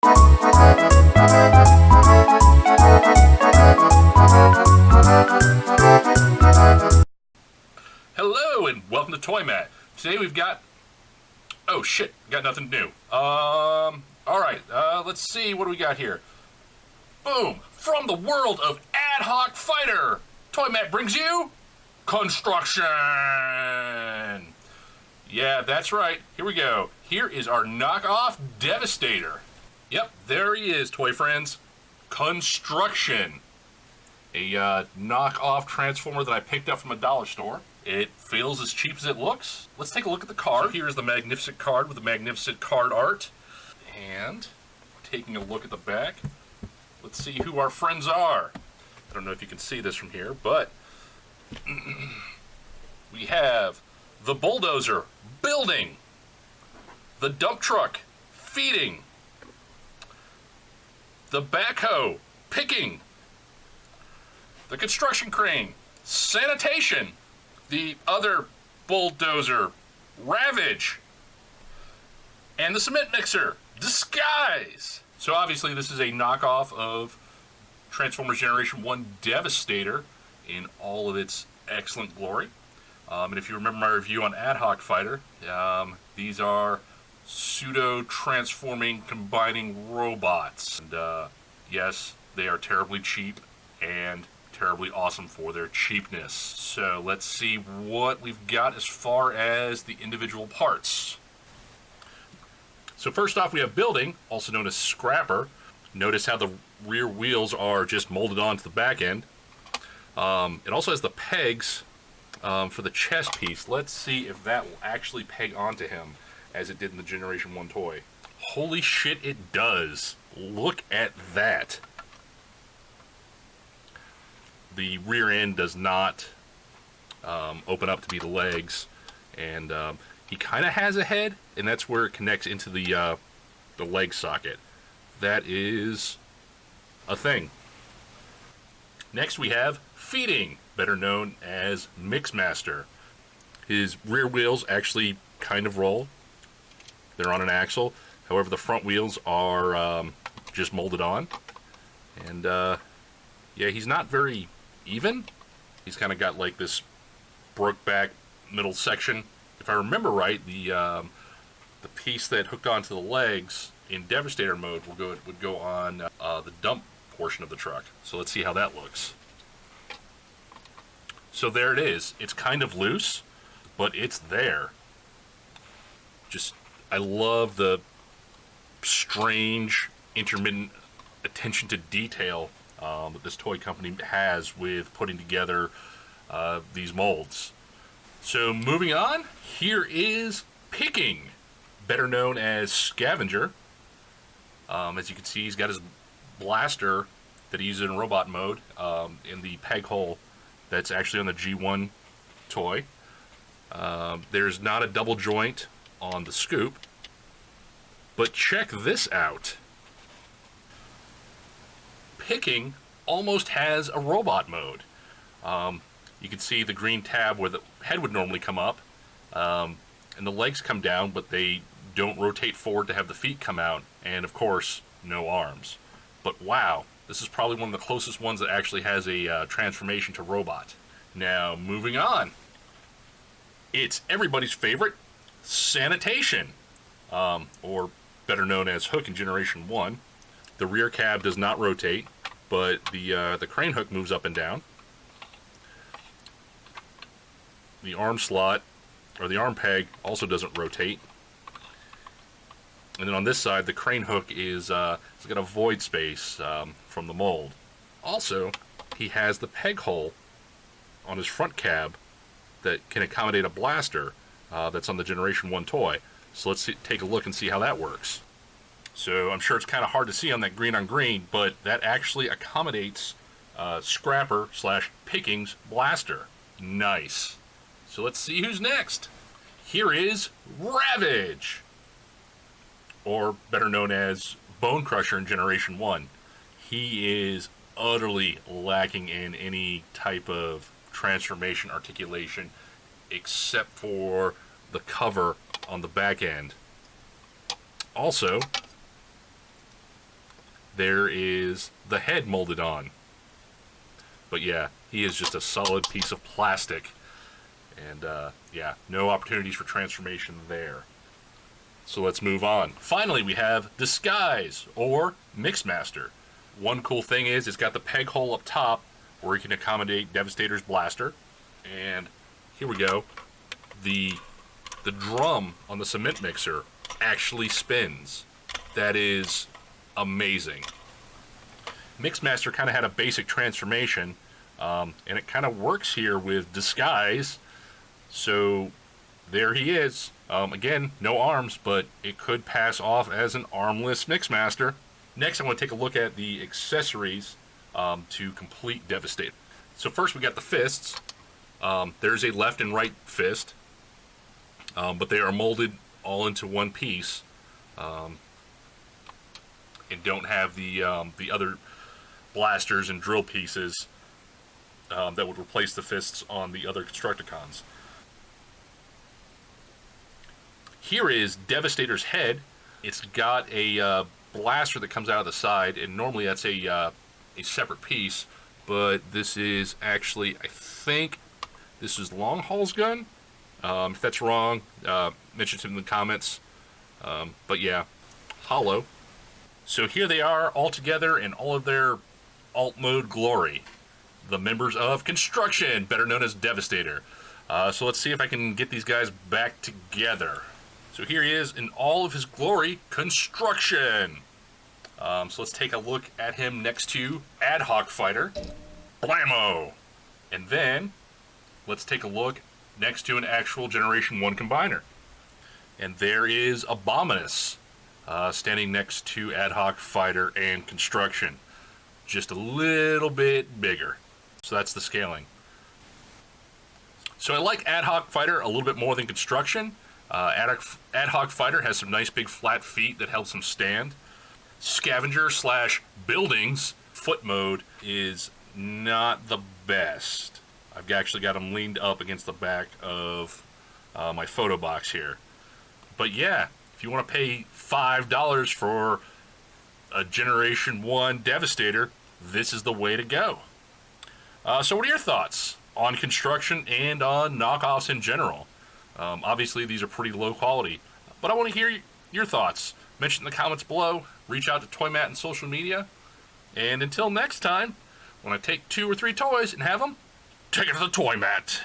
Hello and welcome to ToyMatt. Today we've got... Oh shit, got nothing new. Alright, let's see, what do we got here? Boom! From the world of Ad Hoc Fighter, ToyMatt brings you... Construction! Yeah, that's right. Here we go. Here is our Knockoff Devastator. Yep, there he is, toy friends. Construction. A knockoff transformer that I picked up from a dollar store. It feels as cheap as it looks. Let's take a look at the card. Here's the magnificent card with the magnificent card art. And taking a look at the back, let's see who our friends are. I don't know if you can see this from here, but we have the bulldozer building, the dump truck feeding, the backhoe picking, the construction crane sanitation, the other bulldozer ravage, and the cement mixer disguise. So obviously this is a knockoff of Transformers Generation 1 Devastator in all of its excellent glory. And if you remember my review on Ad Hoc Fighter, these are pseudo-transforming, combining robots. And yes, they are terribly cheap and terribly awesome for their cheapness. So let's see what we've got as far as the individual parts. So first off, we have building, also known as scrapper. Notice how the rear wheels are just molded onto the back end. It also has the pegs for the chest piece. Let's see if that will actually peg onto him as it did in the Generation 1 toy. Holy shit, it does. Look at that. The rear end does not open up to be the legs, and he kind of has a head, and that's where it connects into the leg socket. That is a thing. Next we have feeding, better known as Mixmaster. His rear wheels actually kind of roll. They're on an axle. However, the front wheels are just molded on. And yeah, he's not very even. He's kind of got like this broke back middle section. If I remember right, the piece that hooked onto the legs in Devastator mode would go on the dump portion of the truck. So let's see how that looks. So there it is. It's kind of loose, but it's there. Just, I love the strange, intermittent attention to detail that this toy company has with putting together these molds. So moving on, here is picking, better known as Scavenger. As you can see, he's got his blaster that he uses in robot mode in the peg hole that's actually on the G1 toy. There's not a double joint on the scoop, but check this out. Picking almost has a robot mode. You can see the green tab where the head would normally come up, and the legs come down, but they don't rotate forward to have the feet come out, and of course, no arms. But wow, this is probably one of the closest ones that actually has a transformation to robot. Now, moving on. It's everybody's favorite, sanitation, or better known as Hook in Generation 1. The rear cab does not rotate, but the crane hook moves up and down. The arm slot, or the arm peg, also doesn't rotate. And then on this side, the crane hook is it's got a void space from the mold. Also, he has the peg hole on his front cab that can accommodate a blaster that's on the Generation 1 toy. So let's take a look and see how that works. So I'm sure it's kind of hard to see on that green on green, but that actually accommodates Scrapper / Picking's blaster. Nice. So let's see who's next. Here is Ravage, or better known as Bone Crusher in Generation 1. He is utterly lacking in any type of transformation articulation except for the cover on the back end. Also, there is the head molded on. But yeah, he is just a solid piece of plastic. And yeah, no opportunities for transformation there. So let's move on. Finally, we have Disguise, or Mixmaster. One cool thing is it's got the peg hole up top where you can accommodate Devastator's blaster. And here we go. The drum on the cement mixer actually spins. That is amazing. Mixmaster kind of had a basic transformation, and it kind of works here with Disguise. So there he is. Again, no arms, but it could pass off as an armless Mixmaster. Next, I want to take a look at the accessories to complete Devastator. So first we got the fists. There's a left and right fist, but they are molded all into one piece, and don't have the other blasters and drill pieces that would replace the fists on the other Constructicons. Here is Devastator's head. It's got a blaster that comes out of the side, and normally that's a separate piece, but this is actually, I think, this is Longhaul's gun. If that's wrong, mention it in the comments. But yeah, hollow. So here they are all together in all of their alt mode glory. The members of Construction, better known as Devastator. So let's see if I can get these guys back together. So here he is in all of his glory, Construction. So let's take a look at him next to Ad Hoc Fighter. Blammo! And then let's take a look next to an actual Generation 1 Combiner. And there is Abominus, standing next to Ad Hoc Fighter and Construction. Just a little bit bigger. So that's the scaling. So I like Ad Hoc Fighter a little bit more than Construction. Ad Hoc Fighter has some nice big flat feet that helps him stand. Scavenger / Buildings foot mode is not the best. I've actually got him leaned up against the back of my photo box here. But yeah, if you want to pay $5 for a Generation 1 Devastator, this is the way to go. So what are your thoughts on Construction and on knockoffs in general? Obviously, these are pretty low quality, but I want to hear your thoughts. Mention in the comments below. Reach out to ToyMatt on social media. And until next time, when I take 2 or 3 toys and have them, take it to the ToyMatt.